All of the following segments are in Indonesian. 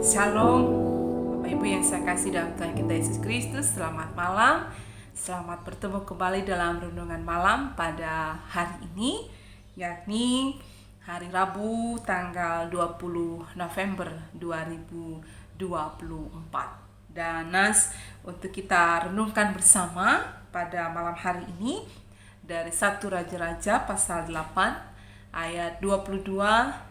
Shalom, Bapak Ibu yang saya kasih dalam Tuhan kita Yesus Kristus. Selamat malam. Selamat bertemu kembali dalam renungan malam pada hari ini, yakni hari Rabu tanggal 20 November 2024. Dan untuk kita renungkan bersama pada malam hari ini dari 1 Raja-Raja pasal 8 ayat 22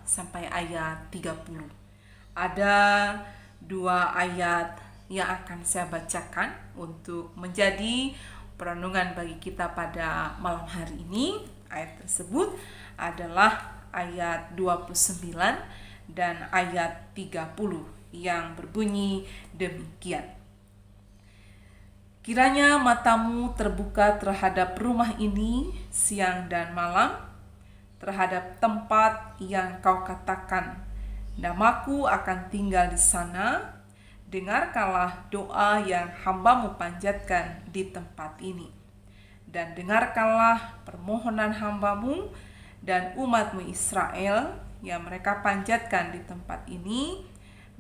sampai ayat 30. Ada dua ayat yang akan saya bacakan untuk menjadi perenungan bagi kita pada malam hari ini. Ayat tersebut adalah ayat 29 dan ayat 30 yang berbunyi demikian. Kiranya matamu terbuka terhadap rumah ini siang dan malam, terhadap tempat yang kau katakan, Namaku akan tinggal di sana. Dengarkanlah doa yang hamba-Mu panjatkan di tempat ini. Dan dengarkanlah permohonan hamba-Mu dan umat-Mu Israel yang mereka panjatkan di tempat ini,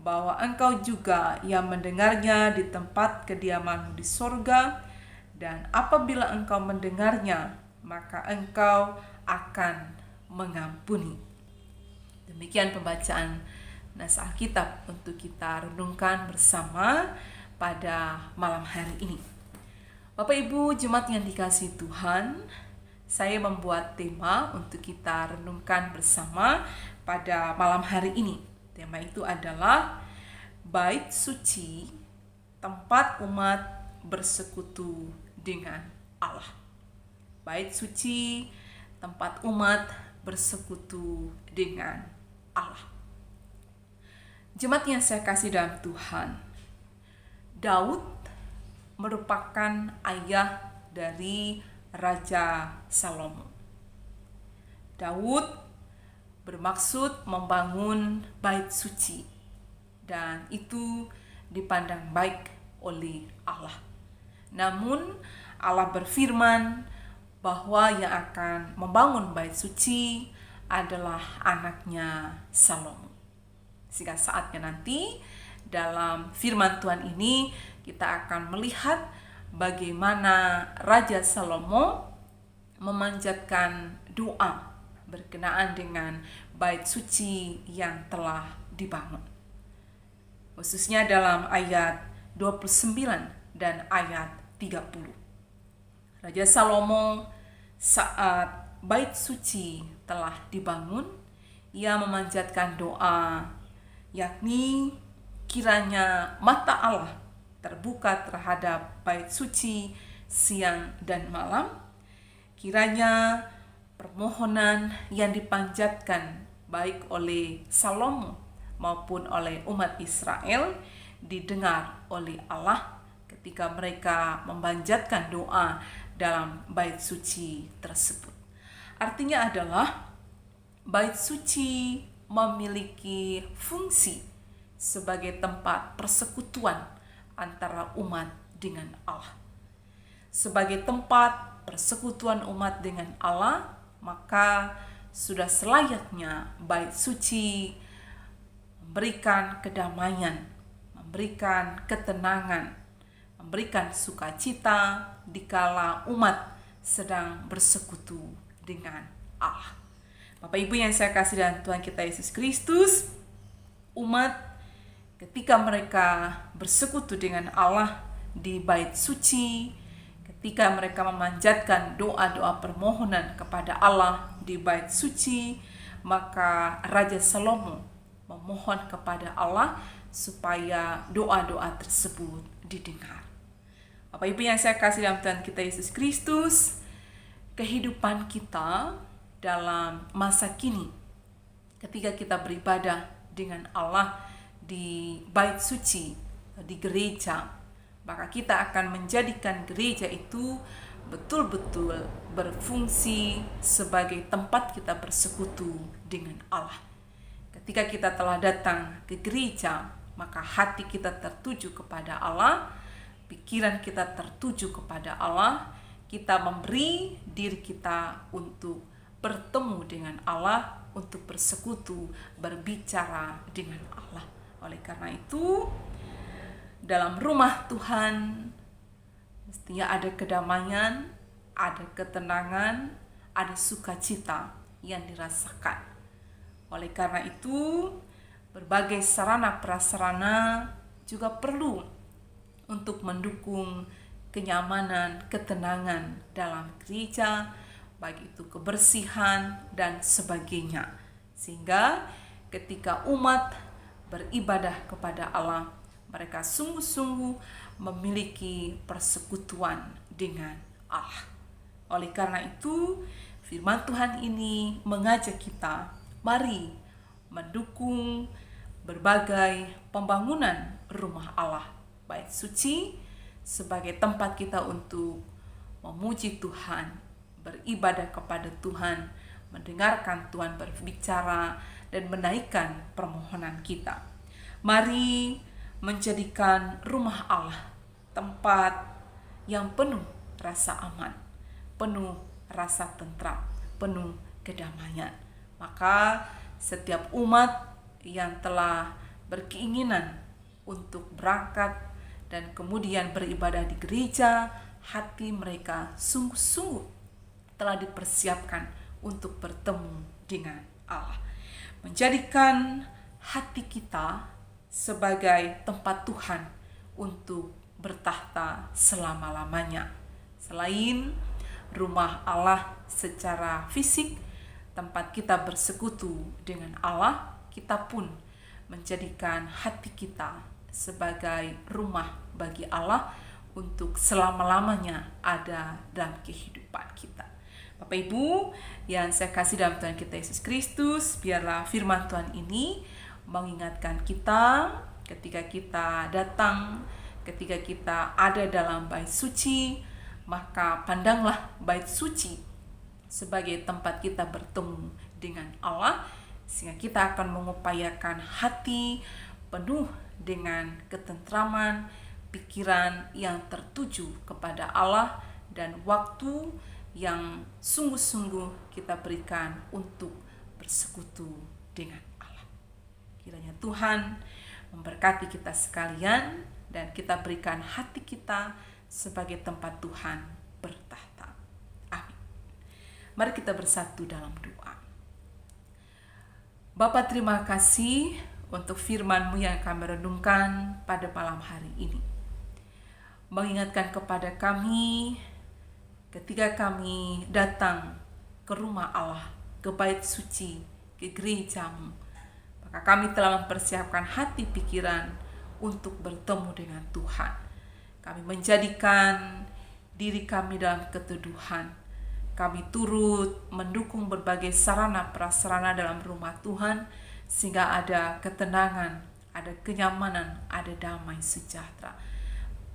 bahwa Engkau juga yang mendengarnya di tempat kediaman-Mu di sorga. Dan apabila Engkau mendengarnya, maka Engkau akan mengampuni. Demikian pembacaan nas Alkitab untuk kita renungkan bersama pada malam hari ini. Bapak Ibu jemaat yang dikasihi Tuhan, saya membuat tema untuk kita renungkan bersama pada malam hari ini. Tema itu adalah Bait Suci, tempat umat bersekutu dengan Allah. Bait suci, tempat umat bersekutu dengan Allah. Jemaat yang saya kasih dalam Tuhan, Daud merupakan ayah dari Raja Salomo. Daud bermaksud membangun bait suci, dan itu dipandang baik oleh Allah. Namun Allah berfirman bahwa yang akan membangun bait suci adalah anaknya Salomo. Sehingga saatnya nanti dalam firman Tuhan ini kita akan melihat bagaimana Raja Salomo memanjatkan doa berkenaan dengan bait suci yang telah dibangun. Khususnya dalam ayat 29 dan ayat 30. Raja Salomo saat bait suci telah dibangun, ia memanjatkan doa, yakni kiranya mata Allah terbuka terhadap bait suci siang dan malam. Kiranya permohonan yang dipanjatkan baik oleh Salomo maupun oleh umat Israel didengar oleh Allah ketika mereka memanjatkan doa dalam bait suci tersebut. Artinya adalah bait suci memiliki fungsi sebagai tempat persekutuan antara umat dengan Allah. Sebagai tempat persekutuan umat dengan Allah, maka sudah selayaknya bait suci memberikan kedamaian, memberikan ketenangan, memberikan sukacita dikala umat sedang bersekutu dengan Allah. Bapak Ibu yang saya kasih dalam Tuhan kita Yesus Kristus, umat ketika mereka bersekutu dengan Allah di bait suci, ketika mereka memanjatkan doa-doa permohonan kepada Allah di bait suci, maka Raja Salomo memohon kepada Allah supaya doa-doa tersebut didengar. Bapak Ibu yang saya kasih dalam Tuhan kita Yesus Kristus, kehidupan kita dalam masa kini ketika kita beribadah dengan Allah di bait suci, di gereja, maka kita akan menjadikan gereja itu betul-betul berfungsi sebagai tempat kita bersekutu dengan Allah. Ketika kita telah datang ke gereja, maka hati kita tertuju kepada Allah, pikiran kita tertuju kepada Allah, kita memberi diri kita untuk bertemu dengan Allah, untuk bersekutu, berbicara dengan Allah. Oleh karena itu, dalam rumah Tuhan mestinya ada kedamaian, ada ketenangan, ada sukacita yang dirasakan. Oleh karena itu, berbagai sarana prasarana juga perlu untuk mendukung kenyamanan, ketenangan dalam gereja, baik itu kebersihan dan sebagainya. Sehingga ketika umat beribadah kepada Allah, mereka sungguh-sungguh memiliki persekutuan dengan Allah. Oleh karena itu, firman Tuhan ini mengajak kita, mari mendukung berbagai pembangunan rumah Allah, bait suci, sebagai tempat kita untuk memuji Tuhan, beribadah kepada Tuhan, mendengarkan Tuhan berbicara, dan menaikkan permohonan kita. Mari menjadikan rumah Allah tempat yang penuh rasa aman, penuh rasa tentram, penuh kedamaian. Maka setiap umat yang telah berkeinginan untuk berangkat dan kemudian beribadah di gereja, hati mereka sungguh-sungguh telah dipersiapkan untuk bertemu dengan Allah. Menjadikan hati kita sebagai tempat Tuhan untuk bertahta selama-lamanya. Selain rumah Allah secara fisik, tempat kita bersekutu dengan Allah, kita pun menjadikan hati kita sebagai rumah bagi Allah untuk selama-lamanya ada dalam kehidupan kita. Bapak Ibu yang saya kasih dalam Tuhan kita Yesus Kristus, biarlah firman Tuhan ini mengingatkan kita ketika kita datang, ketika kita ada dalam bait suci, maka pandanglah bait suci sebagai tempat kita bertemu dengan Allah, sehingga kita akan mengupayakan hati penuh dengan ketentraman, pikiran yang tertuju kepada Allah, dan waktu yang sungguh-sungguh kita berikan untuk bersekutu dengan Allah. Kiranya Tuhan memberkati kita sekalian dan kita berikan hati kita sebagai tempat Tuhan bertahta. Amin. Mari kita bersatu dalam doa. Bapa, terima kasih untuk firman-Mu yang kami renungkan pada malam hari ini. Mengingatkan kepada kami ketika kami datang ke rumah Allah, ke bait suci, ke gereja-Mu, maka kami telah mempersiapkan hati pikiran untuk bertemu dengan Tuhan. Kami menjadikan diri kami dalam keteduhan. Kami turut mendukung berbagai sarana prasarana dalam rumah Tuhan, sehingga ada ketenangan, ada kenyamanan, ada damai sejahtera.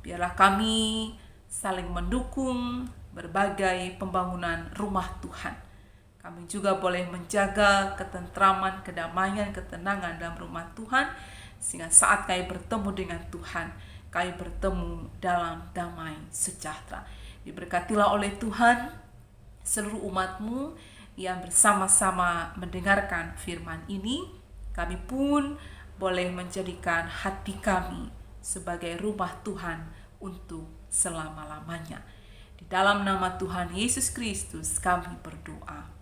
Biarlah kami saling mendukung berbagai pembangunan rumah Tuhan. Kami juga boleh menjaga ketentraman, kedamaian, ketenangan dalam rumah Tuhan, sehingga saat kami bertemu dengan Tuhan, kami bertemu dalam damai sejahtera. Diberkatilah oleh Tuhan seluruh umat-Mu yang bersama-sama mendengarkan firman ini. Kami pun boleh menjadikan hati kami sebagai rumah Tuhan untuk selama-lamanya. Di dalam nama Tuhan Yesus Kristus kami berdoa.